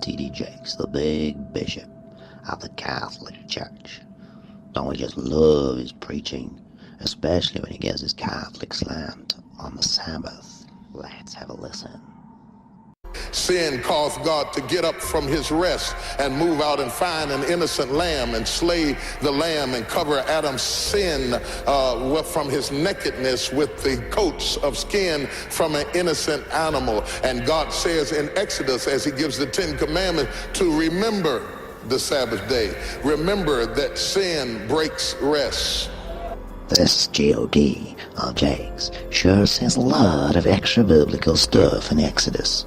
T.D. Jakes, the big bishop of the Catholic Church. Don't we just love his preaching, especially when he gets his Catholic slant on the Sabbath? Let's have a listen. Sin caused God to get up from his rest and move out and find an innocent lamb and slay the lamb and cover Adam's sin from his nakedness with the coats of skin from an innocent animal. And God says in Exodus, as he gives the 10 Commandments, to remember the Sabbath day. Remember that sin breaks rest. This G.O.D. of Jakes sure says a lot of extra biblical stuff in Exodus.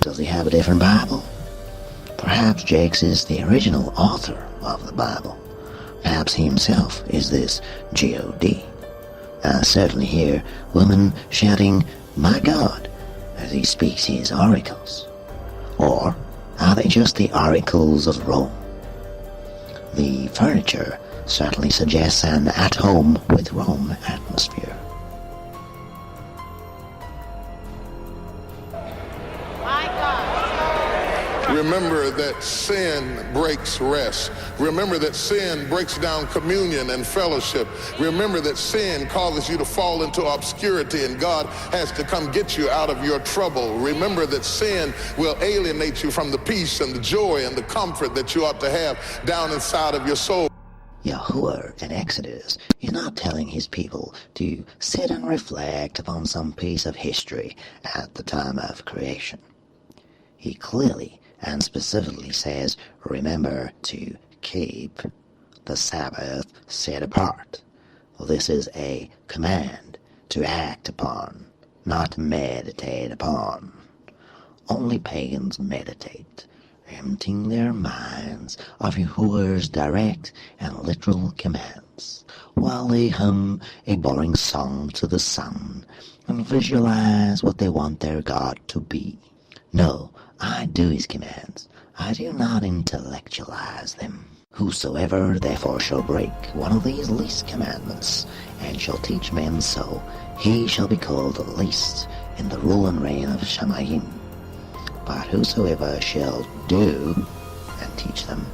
Does he have a different Bible? Perhaps Jakes is the original author of the Bible. Perhaps he himself is this G.O.D. I certainly hear women shouting, "My God," as he speaks his oracles. Or are they just the oracles of Rome? The furniture certainly suggests an at-home with Rome atmosphere. Remember that sin breaks rest. Remember that sin breaks down communion and fellowship. Remember that sin causes you to fall into obscurity and God has to come get you out of your trouble. Remember that sin will alienate you from the peace and the joy and the comfort that you ought to have down inside of your soul. Yahuwah in Exodus is not telling his people to sit and reflect upon some piece of history at the time of creation. He clearly and specifically says, remember to keep the Sabbath set apart. Well, this is a command to act upon, not meditate upon. Only pagans meditate, emptying their minds of Yahuwah's direct and literal commands, while they hum a boring song to the sun and visualize what they want their God to be. No, I do his commands. I do not intellectualize them. Whosoever therefore shall break one of these least commandments, and shall teach men so, he shall be called the least in the rule and reign of Shamayim. But whosoever shall do and teach them,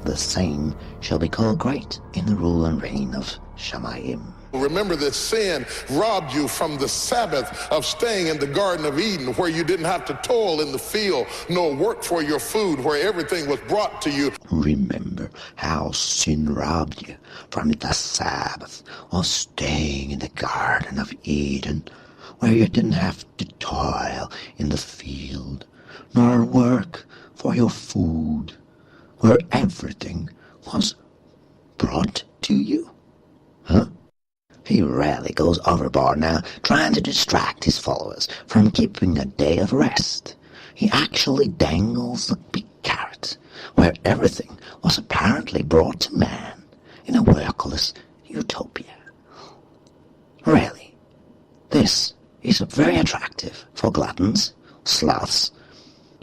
the same shall be called great in the rule and reign of Shamayim. Remember that sin robbed you from the Sabbath of staying in the Garden of Eden, where you didn't have to toil in the field nor work for your food, where everything was brought to you. Remember how sin robbed you from the Sabbath of staying in the Garden of Eden, where you didn't have to toil in the field nor work for your food, where everything was brought to you. Huh? He rarely goes overboard now, trying to distract his followers from keeping a day of rest. He actually dangles the big carrot, where everything was apparently brought to man in a workless utopia. Really, this is very attractive for gluttons, sloths,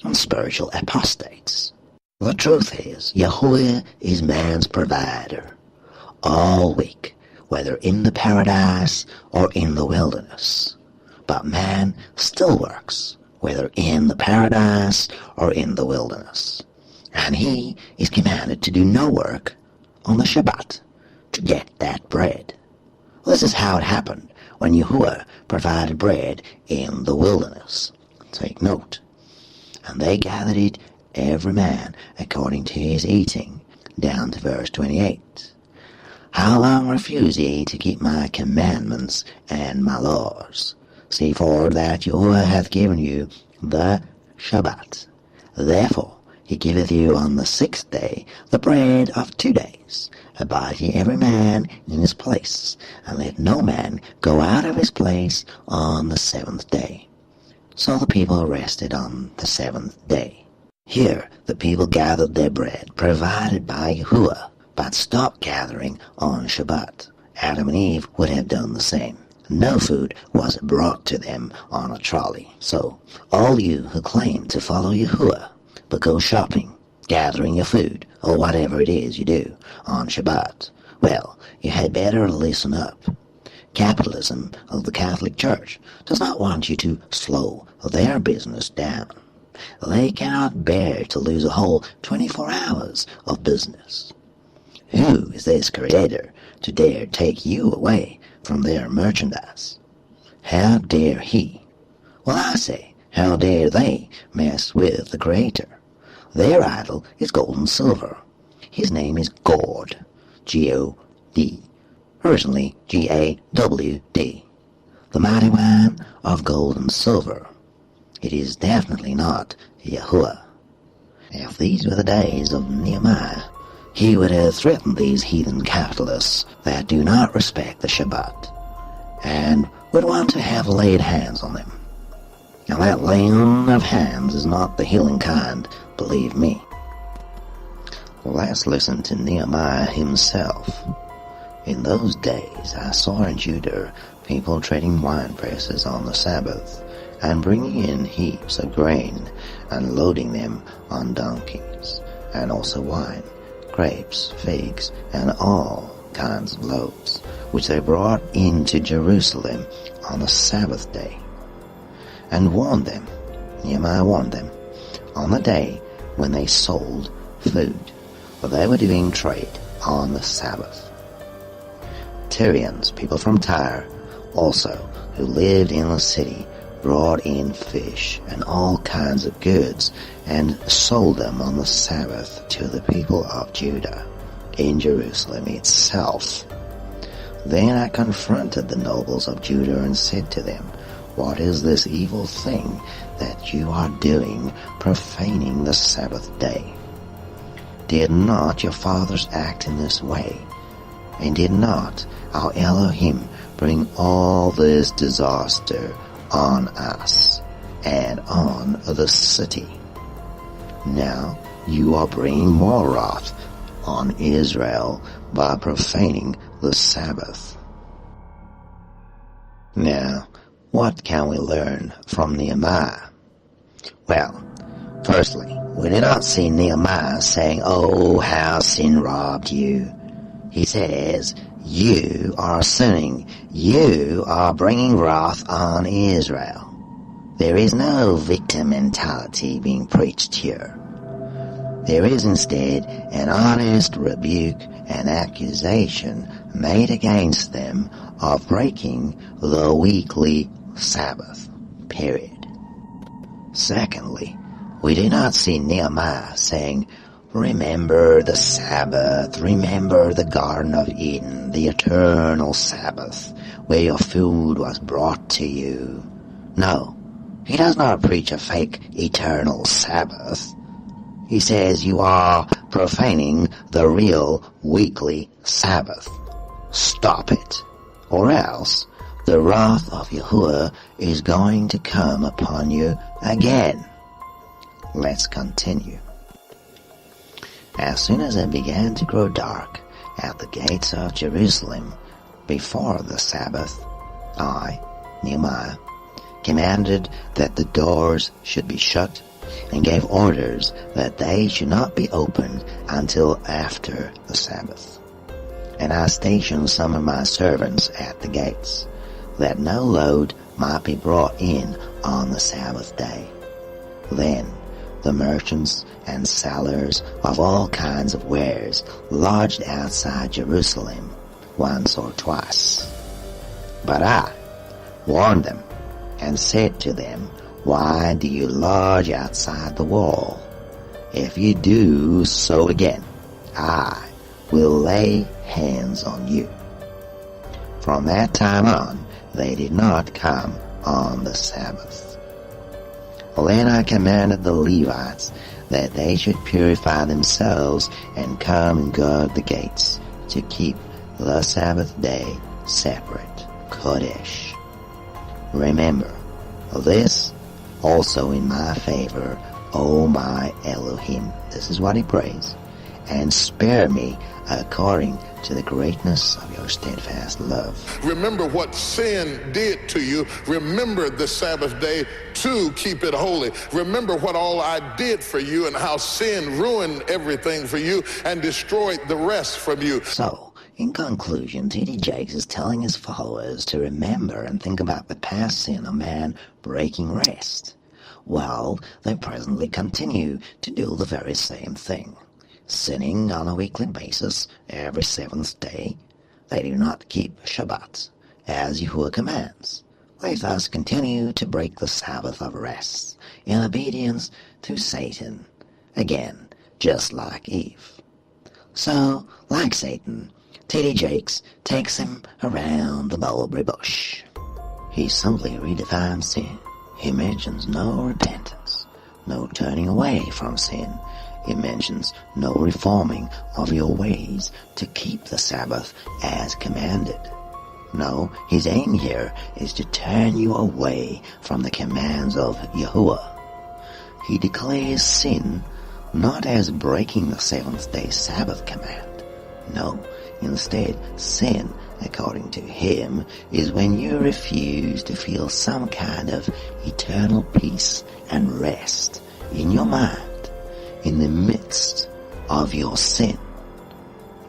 and spiritual apostates. The truth is, Yahuwah is man's provider all week, whether in the paradise or in the wilderness. But man still works, whether in the paradise or in the wilderness. And he is commanded to do no work on the Shabbat to get that bread. This is how it happened when Yahuwah provided bread in the wilderness. Take note. And they gathered it, every man according to his eating, down to verse 28. How long refuse ye to keep my commandments and my laws? See for that Yahuwah hath given you the Shabbat. Therefore he giveth you on the 6th day the bread of 2 days. Abide ye every man in his place, and let no man go out of his place on the 7th day. So the people rested on the 7th day. Here the people gathered their bread provided by Yahuwah, but stopped gathering on Shabbat. Adam and Eve would have done the same. No food was brought to them on a trolley. So, all you who claim to follow Yahuwah, but go shopping, gathering your food, or whatever it is you do on Shabbat, well, you had better listen up. Capitalism of the Catholic Church does not want you to slow their business down. They cannot bear to lose a whole 24 hours of business. Who is this creator to dare take you away from their merchandise? How dare he? Well, I say, how dare they mess with the creator? Their idol is gold and silver. His name is God, G-O-D, originally G-A-W-D, the mighty one of gold and silver. It is definitely not Yahuwah. If these were the days of Nehemiah, he would have threatened these heathen capitalists that do not respect the Shabbat, and would want to have laid hands on them. Now that laying of hands is not the healing kind, believe me. Let's listen to Nehemiah himself. In those days I saw in Judah people trading wine presses on the Sabbath, and bringing in heaps of grain, and loading them on donkeys, and also wine, grapes, figs, and all kinds of loaves, which they brought into Jerusalem on the Sabbath day, and warned them, Nehemiah warned them, on the day when they sold food, for they were doing trade on the Sabbath. Tyrians, people from Tyre, also, who lived in the city, brought in fish and all kinds of goods, and sold them on the Sabbath to the people of Judah, in Jerusalem itself. Then I confronted the nobles of Judah and said to them, What is this evil thing that you are doing, profaning the Sabbath day? Did not your fathers act in this way? And did not our Elohim bring all this disaster on us and on the city? Now you are bringing more wrath on Israel by profaning the Sabbath. Now, what can we learn from Nehemiah? Well, firstly, we do not see Nehemiah saying, Oh, how sin robbed you. He says, You are sinning. You are bringing wrath on Israel. There is no victim mentality being preached here. There is instead an honest rebuke and accusation made against them of breaking the weekly Sabbath, period. Secondly, we do not see Nehemiah saying, Remember the Sabbath, remember the Garden of Eden, the eternal Sabbath, where your food was brought to you. No, he does not preach a fake eternal Sabbath. He says you are profaning the real weekly Sabbath. Stop it, or else the wrath of Yahuwah is going to come upon you again. Let's continue. As soon as it began to grow dark at the gates of Jerusalem before the Sabbath, I, Nehemiah, commanded that the doors should be shut and gave orders that they should not be opened until after the Sabbath. And I stationed some of my servants at the gates, that no load might be brought in on the Sabbath day. Then the merchants and sellers of all kinds of wares lodged outside Jerusalem once or twice. But I warned them and said to them, Why do you lodge outside the wall? If you do so again, I will lay hands on you. From that time on, they did not come on the Sabbath. Then I commanded the Levites that they should purify themselves and come and guard the gates to keep the Sabbath day separate, Kodesh. Remember this also in my favor, O my Elohim. This is what he prays. And spare me according to the greatness of your steadfast love. Remember what sin did to you. Remember the Sabbath day to keep it holy. Remember what all I did for you and how sin ruined everything for you and destroyed the rest from you. So, in conclusion, T.D. Jakes is telling his followers to remember and think about the past sin of man breaking rest. while they presently continue to do the very same thing, sinning on a weekly basis every seventh day. They do not keep Shabbat, as Yahuwah commands. They thus continue to break the Sabbath of rest in obedience to Satan, again, just like Eve. So, like Satan, T.D. Jakes takes him around the mulberry bush. He simply redefines sin. He mentions no repentance, no turning away from sin. He mentions no reforming of your ways to keep the Sabbath as commanded. No, his aim here is to turn you away from the commands of Yahuwah. He declares sin not as breaking the seventh-day Sabbath command. No, instead, sin, according to him, is when you refuse to feel some kind of eternal peace and rest in your mind in the midst of your sin.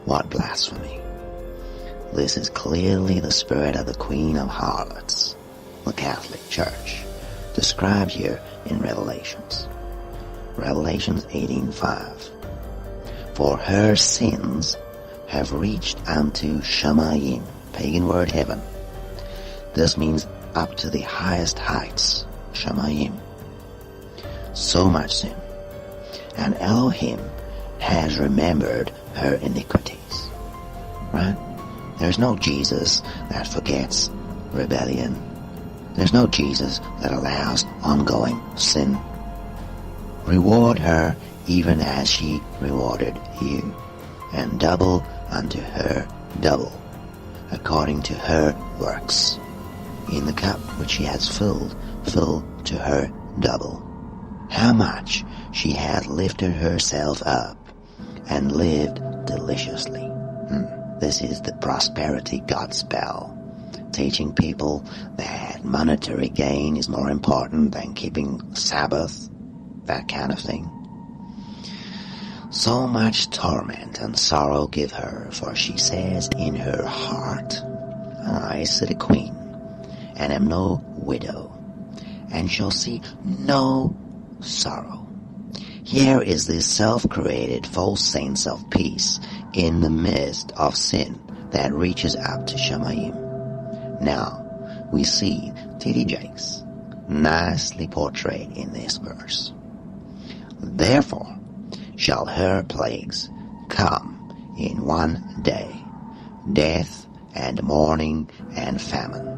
What blasphemy! This is clearly the spirit of the Queen of Harlots, the Catholic Church, described here in Revelations. Revelations 18:5. For her sins have reached unto Shamayim, pagan word heaven. This means up to the highest heights, Shamayim. So much sin. And Elohim has remembered her iniquities. Right? There's no Jesus that forgets rebellion. There's no Jesus that allows ongoing sin. Reward her even as she rewarded you, and double unto her double, according to her works. In the cup which she has filled, fill to her double. How much she hath lifted herself up, and lived deliciously. This is the prosperity gospel, teaching people that monetary gain is more important than keeping Sabbath, that kind of thing. So much torment and sorrow give her, for she says in her heart, I sit a queen, and am no widow, and shall see no sorrow. Here is this self-created false sense of peace in the midst of sin that reaches up to Shamayim. Now, we see T.D. Jakes nicely portrayed in this verse. Therefore shall her plagues come in one day, death and mourning and famine,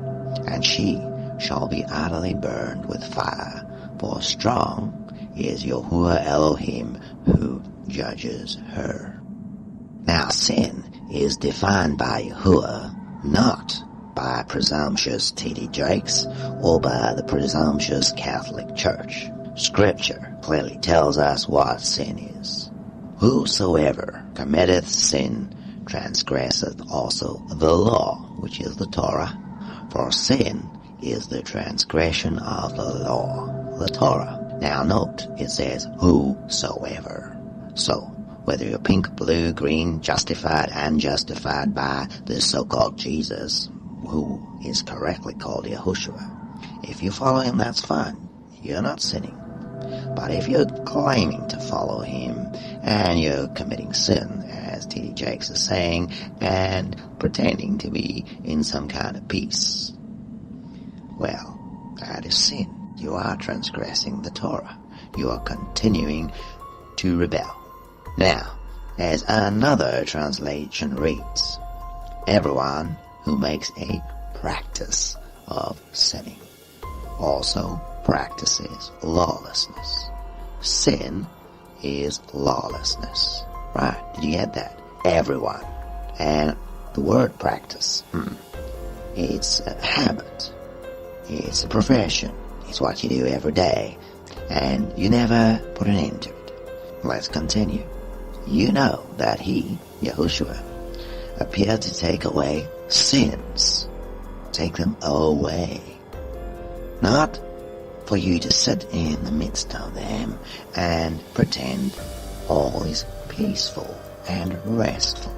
and she shall be utterly burned with fire, for strong is Yahuwah Elohim who judges her. Now sin is defined by Yahuwah, not by presumptuous T.D. Jakes or by the presumptuous Catholic Church. Scripture clearly tells us what sin is. Whosoever committeth sin transgresseth also the law, which is the Torah, for sin is the transgression of the law, the Torah. Now note, it says whosoever. So, whether you're pink, blue, green, justified, unjustified by this so-called Jesus, who is correctly called Yahushua, if you follow him, that's fine. You're not sinning. But if you're claiming to follow him and you're committing sin, as T.D. Jakes is saying, and pretending to be in some kind of peace, well, that is sin. You are transgressing the Torah. You are continuing to rebel. Now, as another translation reads, everyone who makes a practice of sinning also practices lawlessness. Sin is lawlessness. Right? Did you get that? Everyone. And the word practice, it's a habit. It's a profession. It's what you do every day. And you never put an end to it. Let's continue. You know that he, Yahushua, appeared to take away sins. Take them away. Not for you to sit in the midst of them and pretend all is peaceful and restful.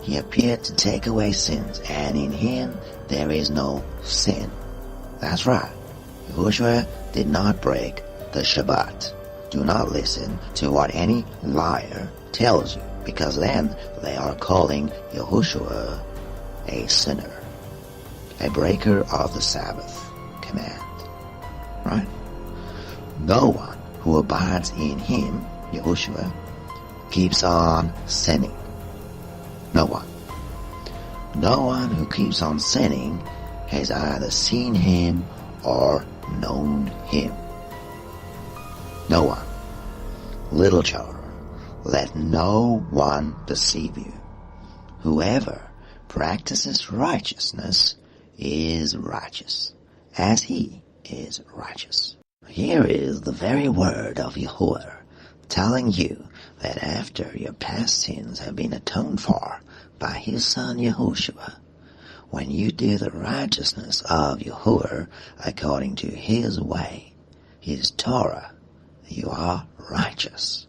He appeared to take away sins, and in him there is no sin. That's right. Yahushua did not break the Shabbat. Do not listen to what any liar tells you, because then they are calling Yahushua a sinner, a breaker of the Sabbath command. Right? No one who abides in him, Yahushua, keeps on sinning. No one. No one who keeps on sinning has either seen him or known him. No one. Little children, let no one deceive you. Whoever practices righteousness is righteous, as he is righteous. Here is the very word of Yahuwah, telling you that after your past sins have been atoned for by his Son Yahushua, when you do the righteousness of Yahuwah according to his way, his Torah, you are righteous.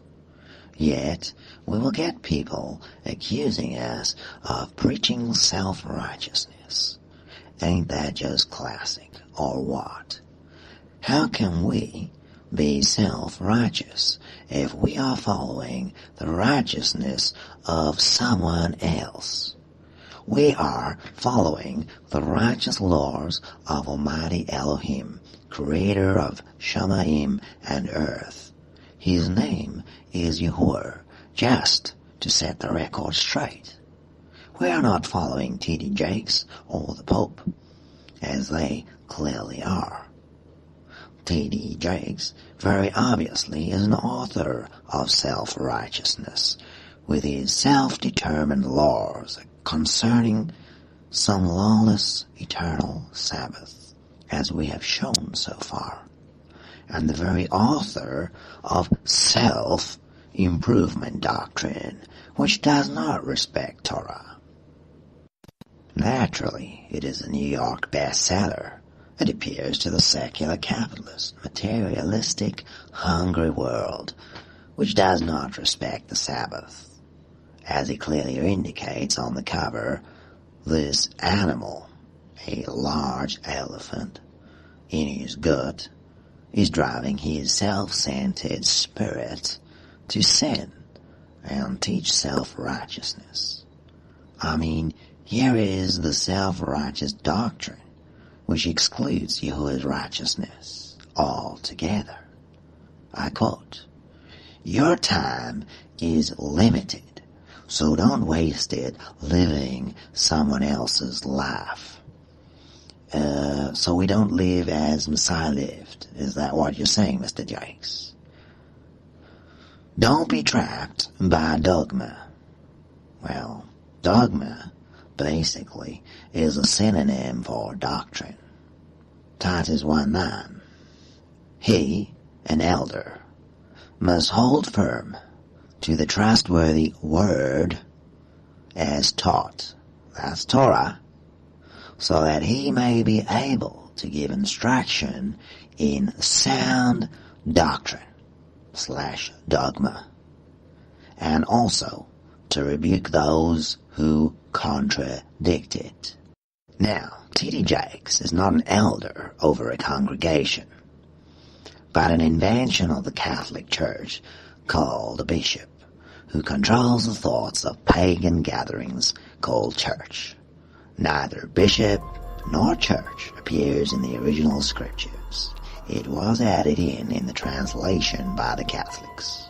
Yet we will get people accusing us of preaching self-righteousness. Ain't that just classic, or what? How can we be self-righteous if we are following the righteousness of someone else? We are following the righteous laws of Almighty Elohim, creator of Shamayim and earth. His name is Yahuwah, just to set the record straight. We are not following T.D. Jakes or the Pope, as they clearly are. T.D. Jakes very obviously is an author of self-righteousness, with his self-determined laws concerning some lawless eternal Sabbath, as we have shown so far, and the very author of self-improvement doctrine, which does not respect Torah. Naturally, it is a New York bestseller. It appears to the secular capitalist, materialistic, hungry world, which does not respect the Sabbath. As it clearly indicates on the cover, this animal, a large elephant, in his gut, is driving his self-centered spirit to sin and teach self-righteousness. I mean, here is the self-righteous doctrine, which excludes Yahuwah's righteousness altogether. I quote, "Your time is limited, so don't waste it living someone else's life. So we don't live as Messiah lived. Is that what you're saying, Mr. Jakes? Don't be trapped by dogma." Well, dogma basically is a synonym for doctrine. Titus 1:9. He, an elder, must hold firm to the trustworthy word as taught, that's Torah, so that he may be able to give instruction in sound doctrine / dogma, and also to rebuke those who contradict it. Now, T.D. Jakes is not an elder over a congregation, but an invention of the Catholic Church called a bishop, who controls the thoughts of pagan gatherings called church. Neither bishop nor church appears in the original scriptures. It was added in the translation by the Catholics.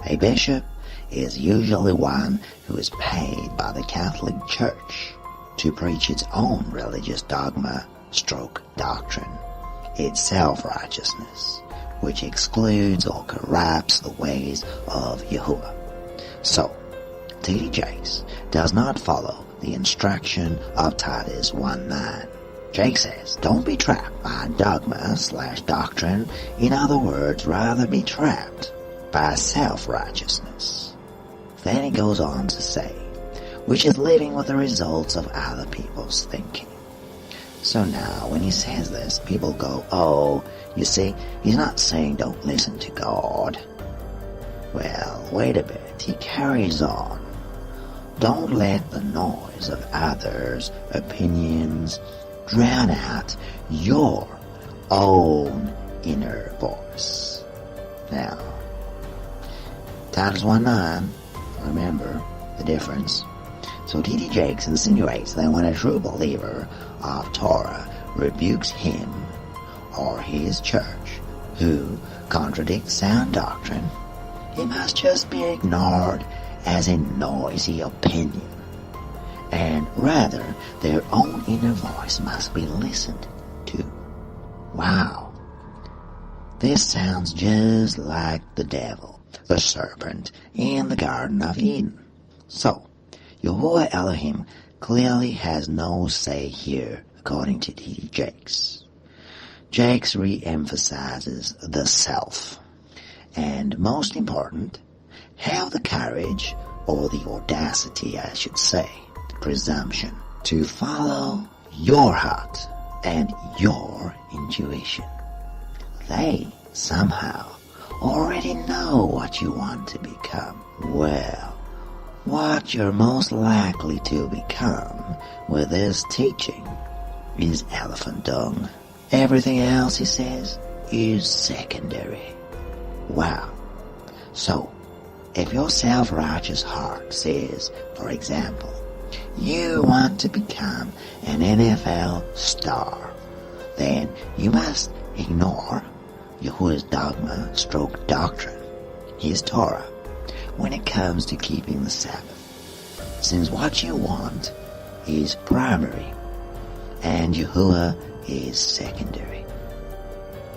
A bishop is usually one who is paid by the Catholic Church to preach its own religious dogma / doctrine, its self-righteousness, which excludes or corrupts the ways of Yahuwah. So, T.D. Jakes does not follow the instruction of Titus 1:9. Jakes says, don't be trapped by dogma / doctrine. In other words, rather be trapped by self-righteousness. Then he goes on to say, which is living with the results of other people's thinking. So now, when he says this, people go, oh, you see, he's not saying don't listen to God. Well, wait a bit, he carries on. Don't let the noise of others' opinions drown out your own inner voice. Now, Titus 1:9, remember the difference. So T.D. Jakes insinuates that when a true believer of Torah rebukes him or his church who contradicts sound doctrine, he must just be ignored as a noisy opinion, and rather their own inner voice must be listened to. Wow. This sounds just like the devil, the serpent, in the Garden of Eden. So, Yahuwah Elohim clearly has no say here, according to T.D. Jakes. Jakes re-emphasizes the self, and most important, have the courage, or the audacity, I should say, the presumption, to follow your heart and your intuition. They somehow already know what you want to become. Well, what you're most likely to become with this teaching is elephant dung. Everything else, he says, is secondary. Wow. So, if your self-righteous heart says, for example, you want to become an NFL star, then you must ignore Yahuwah's dogma / doctrine, his Torah, when it comes to keeping the Sabbath, since what you want is primary and Yahuwah is secondary.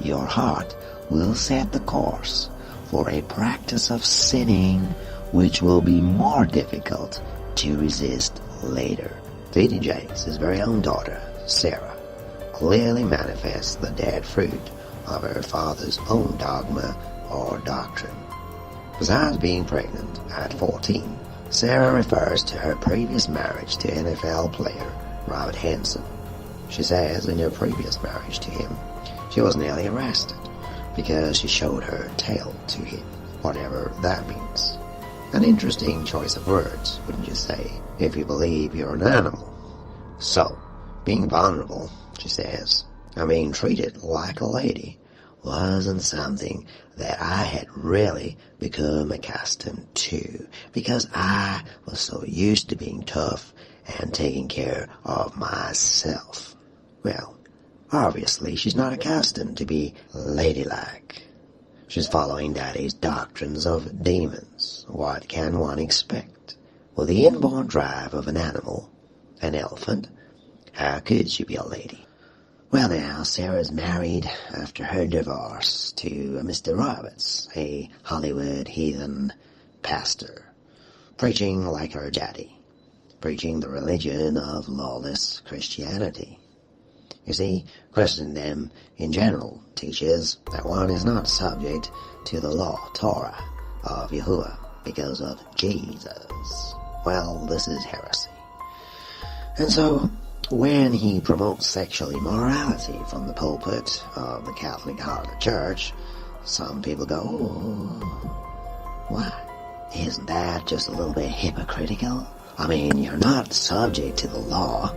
Your heart will set the course for a practice of sinning which will be more difficult to resist later. T.D. Jakes, his very own daughter, Sarah, clearly manifests the dead fruit of her father's own dogma or doctrine. Besides being pregnant at 14, Sarah refers to her previous marriage to NFL player Robert Henson. She says in her previous marriage to him, she was nearly arrested because she showed her tail to him, whatever that means. An interesting choice of words, wouldn't you say, if you believe you're an animal. So, being vulnerable, she says, and being treated like a lady wasn't something that I had really become accustomed to, because I was so used to being tough and taking care of myself. Well, obviously she's not accustomed to be ladylike. She's following Daddy's doctrines of demons. What can one expect? With the inborn drive of an animal, an elephant, how could she be a lady? Well now, Sarah's married after her divorce to Mr. Roberts, a Hollywood heathen pastor, preaching like her daddy, preaching the religion of lawless Christianity. You see, Christendom in general teaches that one is not subject to the law, Torah, of Yahuwah because of Jesus. Well, this is heresy. And so, when he promotes sexual immorality from the pulpit of the Catholic Harlot Church, some people go, "Oh, why? Isn't that just a little bit hypocritical? I mean, you're not subject to the law,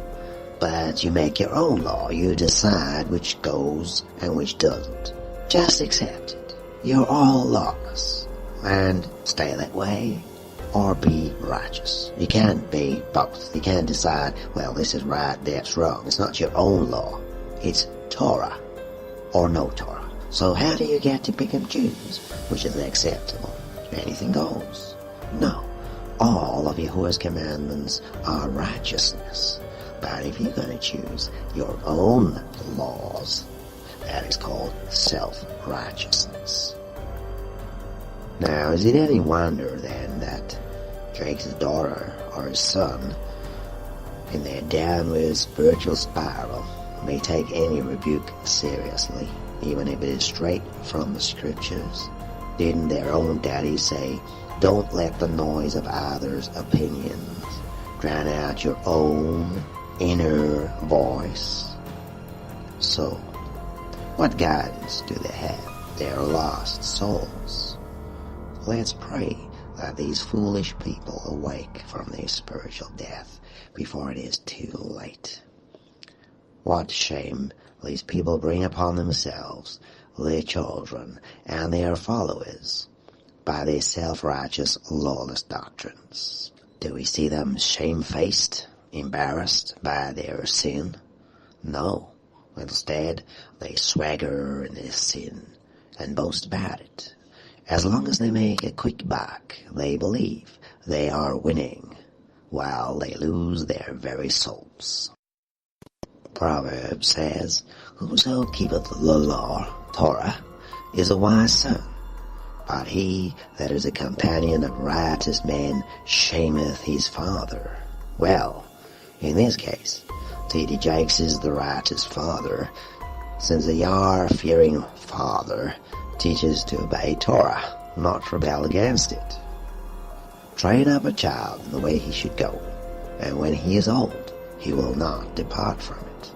but you make your own law. You decide which goes and which doesn't. Just accept it. You're all lawless, and stay that way, or be righteous. You can't be both. You can't decide, well, this is right, that's wrong. It's not your own law. It's Torah, or no Torah. So how do you get to pick and choose which is acceptable? Anything goes. No. All of Yahuwah's commandments are righteousness. But if you're going to choose your own laws, that is called self-righteousness. Now, is it any wonder then that Jake's daughter or his son, in their downward spiritual spiral, may take any rebuke seriously, even if it is straight from the scriptures? Didn't their own daddy say, don't let the noise of others' opinions drown out your own inner voice? So, what guidance do they have? Their lost souls. Let's pray that these foolish people awake from their spiritual death before it is too late. What shame these people bring upon themselves, their children, and their followers by their self-righteous, lawless doctrines. Do we see them shamefaced, embarrassed by their sin? No. Instead, they swagger in their sin and boast about it. As long as they make a quick buck, they believe they are winning, while they lose their very souls. Proverbs says, "Whoso keepeth the law, Torah, is a wise son. But he that is a companion of riotous men shameth his father." Well, in this case, T.D. Jakes is the riotous father, since the Yah-fearing father teaches to obey Torah, not rebel against it. Train up a child in the way he should go, and when he is old, he will not depart from it.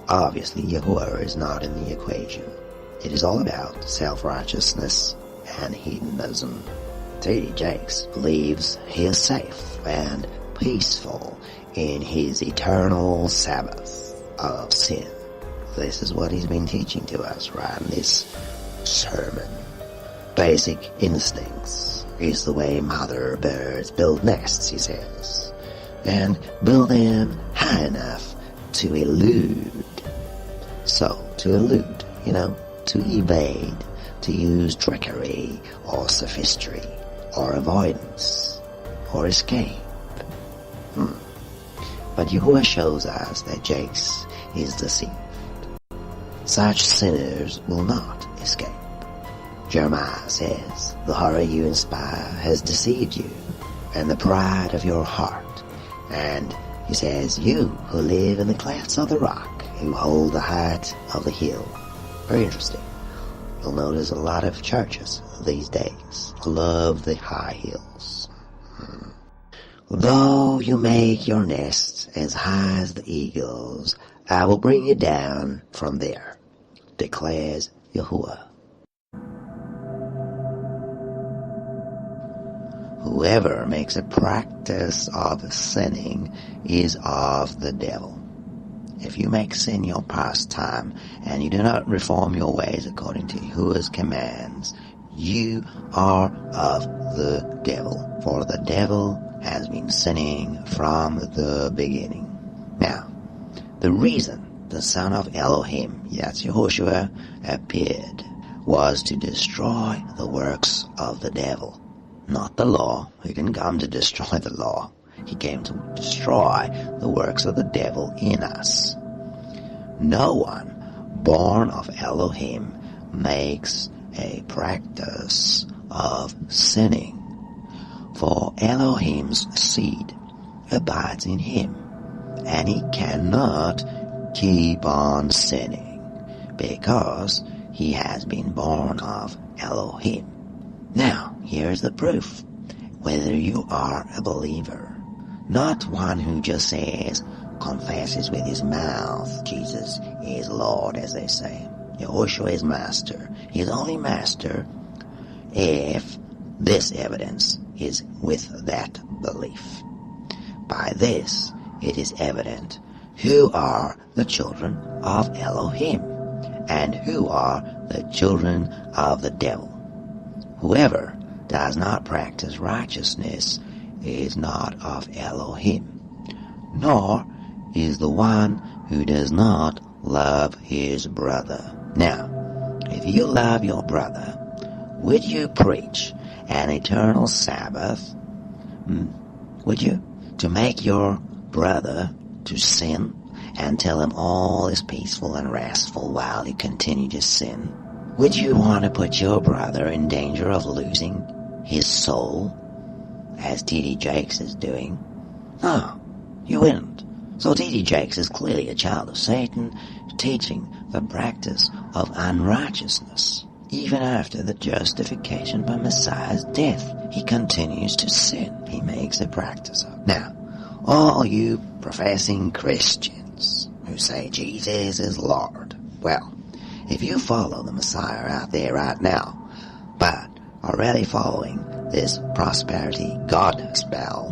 Obviously, Yahuwah is not in the equation. It is all about self-righteousness and hedonism. T.D. Jakes believes he is safe and peaceful in his eternal Sabbath of sin. This is what he's been teaching to us right in this sermon. Basic instincts is the way mother birds build nests, he says, and build them high enough to elude. So, to elude, to evade, to use trickery or sophistry or avoidance or escape. But Yahuwah shows us that Jakes is deceived. Such sinners will not escape. Jeremiah says, "The horror you inspire has deceived you, and the pride of your heart." And he says, "You who live in the clefts of the rock, who hold the height of the hill." Very interesting. You'll notice a lot of churches these days love the high hills. "Though you make your nest as high as the eagles, I will bring you down from there," declares Yahuwah. Whoever makes a practice of sinning is of the devil. If you make sin your pastime and you do not reform your ways according to Yahuwah's commands, you are of the devil, for the devil has been sinning from the beginning. Now, the reason the Son of Elohim, that's Yehoshua, appeared was to destroy the works of the devil, not the law. He didn't come to destroy the law. He came to destroy the works of the devil in us. No one born of Elohim makes a practice of sinning, for Elohim's seed abides in him, and he cannot keep on sinning, because he has been born of Elohim. Now, here's the proof, whether you are a believer, not one who just says, confesses with his mouth, Jesus is Lord, as they say. Yahushua is Master. He is only Master if this evidence is with that belief. By this, it is evident who are the children of Elohim and who are the children of the devil. Whoever does not practice righteousness is not of Elohim, nor is the one who does not love his brother. Now, if you love your brother, would you preach an eternal Sabbath? Would you? To make your brother to sin and tell him all is peaceful and restful while you continue to sin? Would you want to put your brother in danger of losing his soul, as T.D. Jakes is doing? No, you wouldn't. So T.D. Jakes is clearly a child of Satan, teaching the practice of unrighteousness. Even after the justification by Messiah's death, he continues to sin. He makes a practice of. Now, all you professing Christians who say Jesus is Lord, well, if you follow the Messiah out there right now, but are really following this prosperity gospel,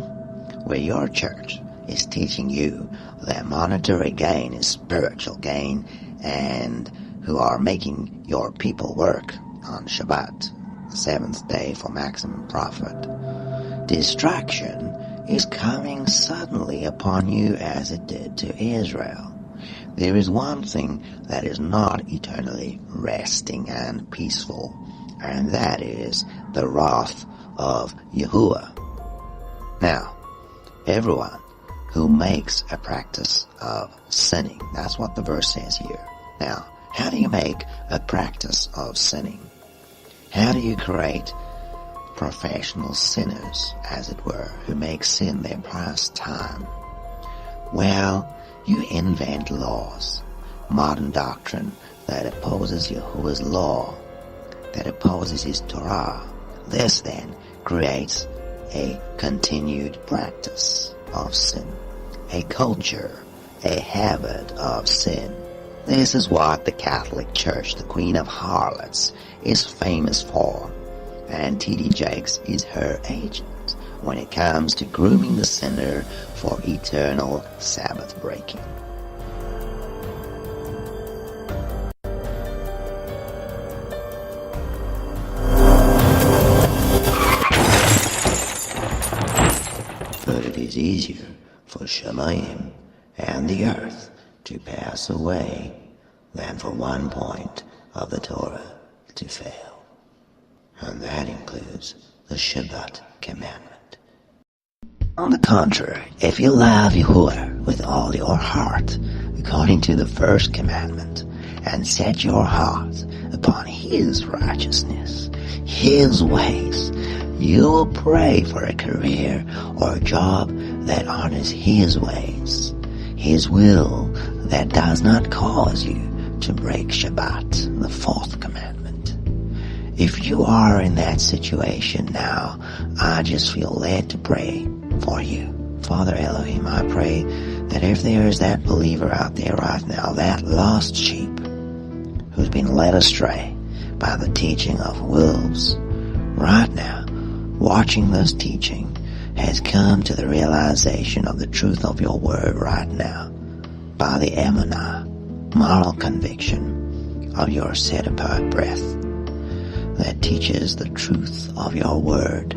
where your church is teaching you that monetary gain is spiritual gain, and who are making your people work on Shabbat, the seventh day, for maximum profit. Distraction is coming suddenly upon you as it did to Israel. There is one thing that is not eternally resting and peaceful, and that is the wrath of Yahuwah. Now, everyone who makes a practice of sinning, that's what the verse says here. Now, how do you make a practice of sinning? How do you create professional sinners, as it were, who make sin their pastime? Well, you invent laws, modern doctrine that opposes Yahuwah's law, that opposes his Torah. This then creates a continued practice of sin, a culture, a habit of sin. This is what the Catholic Church, the Queen of Harlots, is famous for, and T.D. Jakes is her agent when it comes to grooming the sinner for eternal Sabbath breaking. But it is easier for Shemayim and the earth to pass away than for one point of the Torah to fail. And that includes the Shabbat commandment. On the contrary, if you love Yahuwah with all your heart, according to the first commandment, and set your heart upon his righteousness, his ways, you will pray for a career or a job that honors his ways, his will that does not cause you to break Shabbat, the fourth commandment. If you are in that situation now, I just feel led to pray for you. Father Elohim, I pray that if there is that believer out there right now, that lost sheep who's been led astray by the teaching of wolves, right now, watching this teaching, has come to the realization of the truth of your word right now by the emunah, moral conviction of your set-apart breath that teaches the truth of your word,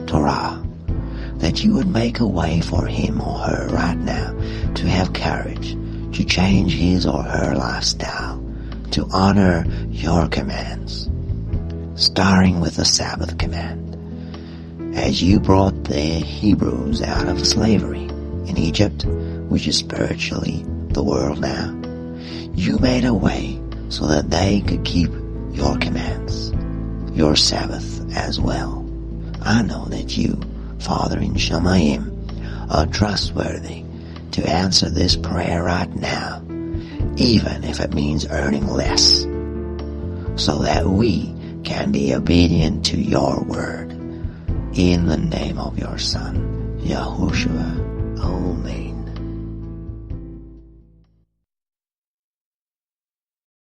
Torah, that you would make a way for him or her right now to have courage to change his or her lifestyle, to honor your commands, starting with the Sabbath command. As you brought the Hebrews out of slavery in Egypt, which is spiritually the world now, you made a way so that they could keep your commands, your Sabbath as well. I know that you, Father in Shemayim, are trustworthy to answer this prayer right now, even if it means earning less, so that we can be obedient to your word. In the name of your Son, Yahushua, Amen.